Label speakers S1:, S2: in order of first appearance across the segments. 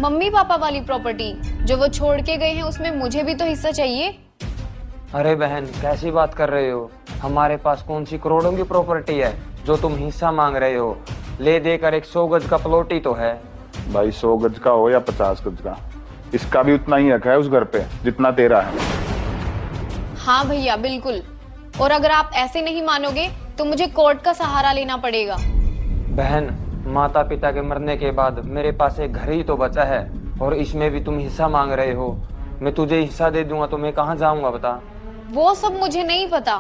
S1: Mummy papa वाली property जो वो छोड़ के गए हैं, उसमें मुझे भी तो हिस्सा चाहिए।
S2: अरे बहन, कैसी बात कर रहे हो? हमारे पास कौन सी करोड़ों की प्रॉपर्टी है जो तुम हिस्सा मांग रहे हो? ले देकर एक 100 गज का प्लॉट ही तो है।
S3: भाई 100 गज का हो या 50 गज का, इसका भी उतना ही हक है उस घर पे जितना तेरा है।
S1: हाँ भैया बिल्कुल, और अगर आप ऐसे नहीं मानोगे तो मुझे कोर्ट का सहारा लेना पड़ेगा।
S2: बहन, माता पिता के मरने के बाद मेरे पास एक घर ही तो बचा है और इसमें भी तुम हिस्सा मांग रहे हो। मैं तुझे हिस्सा दे दूंगा तो मैं कहाँ जाऊंगा बता?
S1: वो सब मुझे नहीं पता,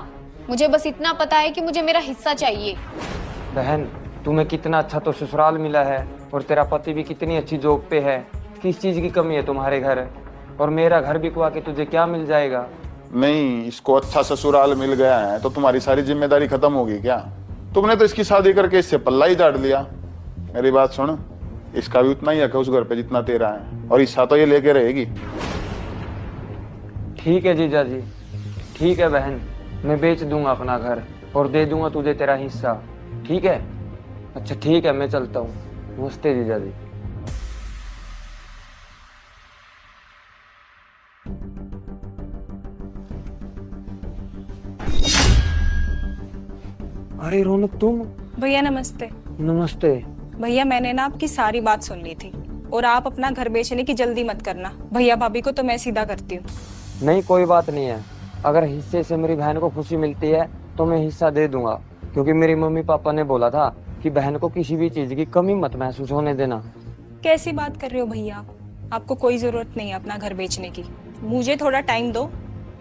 S1: मुझे बस इतना पता है कि मुझे मेरा हिस्सा चाहिए।
S2: बहन, तुम्हें कितना अच्छा तो ससुराल मिला है और तेरा पति भी कितनी अच्छी जॉब पे है। किस चीज की कमी है तुम्हारे घर? और मेरा घर बिकवा के तुझे क्या मिल जाएगा?
S3: नहीं, इसको अच्छा ससुराल मिल गया है तो तुम्हारी सारी जिम्मेदारी खत्म होगी क्या? तुमने तो इसकी शादी करके इससे पल्ला ही झाड़ लिया। मेरी बात सुन, इसका भी उतना ही हक है उस घर पे जितना तेरा है, और हिस्सा तो ये लेके रहेगी।
S2: ठीक है जीजा जी, ठीक है बहन, मैं बेच दूंगा अपना घर और दे दूंगा तुझे तेरा हिस्सा। ठीक है? अच्छा ठीक है, मैं चलता हूँ। नमस्ते जीजा जी। अरे रौनक, तुम?
S4: भैया नमस्ते।
S2: नमस्ते।
S4: भैया मैंने ना आपकी सारी बात सुन ली थी, और आप अपना घर बेचने की जल्दी मत करना। भैया भाभी को तो मैं सीधा करती हूँ।
S2: नहीं, कोई बात नहीं है। अगर हिस्से से मेरी बहन को खुशी मिलती है तो मैं हिस्सा दे दूंगा, क्योंकि मेरी मम्मी पापा ने बोला था कि बहन को किसी भी चीज की कमी मत महसूस होने देना।
S4: कैसी बात कर रहे हो भैया आप? आपको कोई जरूरत नहीं है अपना घर बेचने की। मुझे थोड़ा टाइम दो,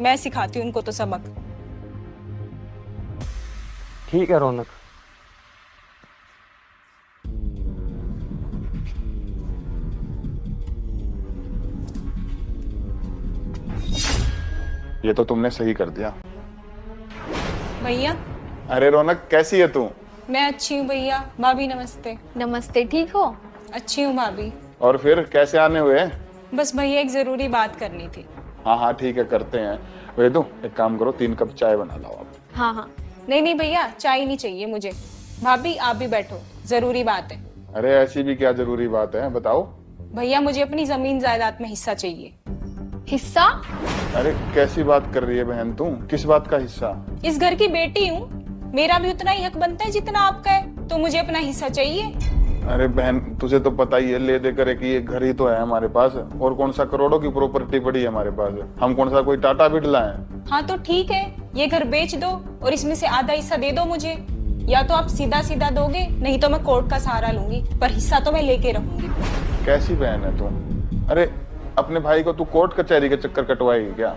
S4: मैं सिखाती हूँ उनको तो सबक।
S2: ठीक है रौनक।
S3: ये तो तुमने सही कर दिया।
S4: भैया
S3: अरे रौनक, कैसी है तू?
S4: मैं अच्छी हूँ भैया। भाभी नमस्ते।
S1: नमस्ते, ठीक हो?
S4: अच्छी हूँ भाभी।
S3: और फिर कैसे आने हुए?
S4: बस भैया एक जरूरी बात करनी थी।
S3: हाँ हाँ ठीक है, करते हैं। वेदू, एक काम करो, 3 कप चाय बना लाओ आप।
S4: हाँ हाँ, नहीं नहीं भैया, चाय नहीं चाहिए मुझे। भाभी आप भी बैठो, जरूरी बात है।
S3: अरे ऐसी भी क्या जरूरी बात है, बताओ।
S4: भैया मुझे अपनी जमीन जायदाद में हिस्सा चाहिए।
S1: हिस्सा?
S3: अरे कैसी बात कर रही है बहन तू? किस बात का हिस्सा?
S4: इस घर की बेटी हूँ, मेरा भी उतना ही हक बनता है जितना आपका है, तो मुझे अपना हिस्सा चाहिए।
S3: अरे बहन, तुझे तो पता ही है, ले दे कर एक ये घर ही तो है हमारे पास, और कौन सा करोड़ों की प्रॉपर्टी पड़ी है हमारे पास। हम कौन सा कोई टाटा बिरला है?
S4: हाँ तो ठीक है, ये घर बेच दो और इसमें से आधा हिस्सा दे दो मुझे, या तो आप सीधा सीधा दोगे, नहीं तो मैं कोर्ट का सहारा लूंगी, पर हिस्सा तो मैं लेके रहूंगी।
S3: कैसी बहन है तू? अरे अपने भाई को तू कोर्ट कचहरी के चक्कर कटवाएगी क्या?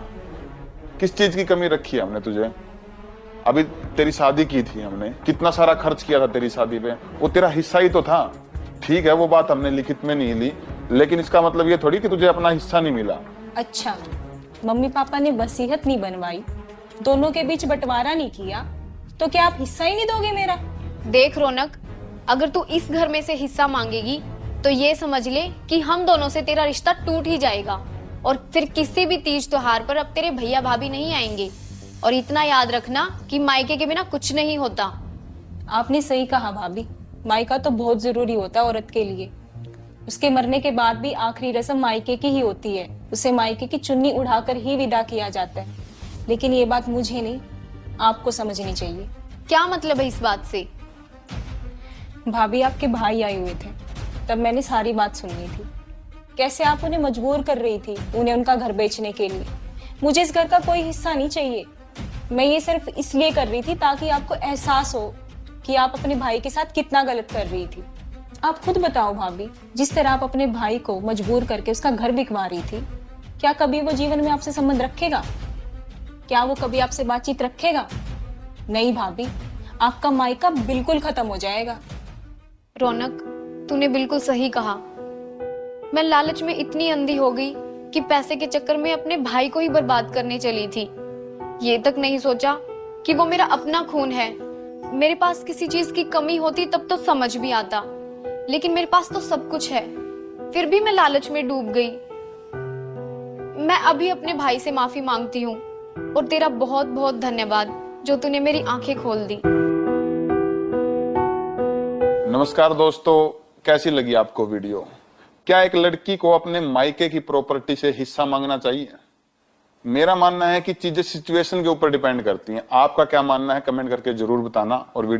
S3: किस चीज की कमी रखी है हमने तुझे? अभी तेरी शादी की थी हमने, कितना सारा खर्च किया था तेरी शादी पे, वो तेरा हिस्सा ही तो था। ठीक है, वो बात हमने लिखित में नहीं ली, लेकिन इसका मतलब ये थोड़ी कि तुझे अपना हिस्सा नहीं मिला।
S4: अच्छा, मम्मी पापा ने वसीयत नहीं बनवाई, दोनों के बीच बंटवारा नहीं किया, तो क्या आप हिस्सा ही नहीं दोगे मेरा?
S1: देख रौनक, अगर तू इस घर में से हिस्सा मांगेगी तो ये समझ ले कि हम दोनों से तेरा रिश्ता टूट ही जाएगा, और फिर किसी भी तीज त्योहार पर अब तेरे भैया भाभी नहीं आएंगे। और इतना याद रखना कि मायके के बिना कुछ नहीं होता।
S4: आपने सही कहा भाभी, मायका तो बहुत जरूरी होता है औरत के लिए। उसके मरने के बाद भी आखिरी रस्म मायके की ही होती है, उसे मायके की चुन्नी उड़ाकर ही विदा किया जाता है। लेकिन ये बात मुझे नहीं, आपको समझनी चाहिए।
S1: क्या मतलब है इस बात से?
S4: भाभी आपके भाई आए हुए थे, तब मैंने सारी बात सुनी थी, कैसे आप उन्हें मजबूर कर रही थी उन्हें उनका घर बेचने के लिए। मुझे इस घर का कोई हिस्सा नहीं चाहिए, मैं ये सिर्फ इसलिए कर रही थी ताकि आपको एहसास हो कि आप अपने भाई के साथ कितना गलत कर रही थी। आप खुद बताओ भाभी, जिस तरह आप अपने भाई को मजबूर करके उसका घर बिकवा रही थी, क्या कभी वो जीवन में आपसे संबंध रखेगा? क्या वो कभी आपसे बातचीत रखेगा? नहीं भाभी, आपका मायका बिल्कुल खत्म हो जाएगा।
S1: रौनक, तूने बिल्कुल सही कहा। मैं लालच में इतनी अंधी हो गई कि पैसे के चक्कर में अपने भाई को ही बर्बाद करने चली थी। ये तक नहीं सोचा कि वो मेरा अपना खून है। मेरे पास किसी चीज की कमी होती तब तो समझ भी आता, लेकिन मेरे पास तो सब कुछ है, फिर भी मैं लालच में डूब गई। मैं अभी अपने भाई से माफी मांगती हूँ, और तेरा बहुत बहुत धन्यवाद जो तूने मेरी आंखें खोल दी।
S3: नमस्कार दोस्तों, कैसी लगी आपको वीडियो? क्या एक लड़की को अपने मायके की प्रॉपर्टी से हिस्सा मांगना चाहिए? मेरा मानना है कि चीजें सिचुएशन के ऊपर डिपेंड करती हैं। आपका क्या मानना है कमेंट करके जरूर बताना और वीडियो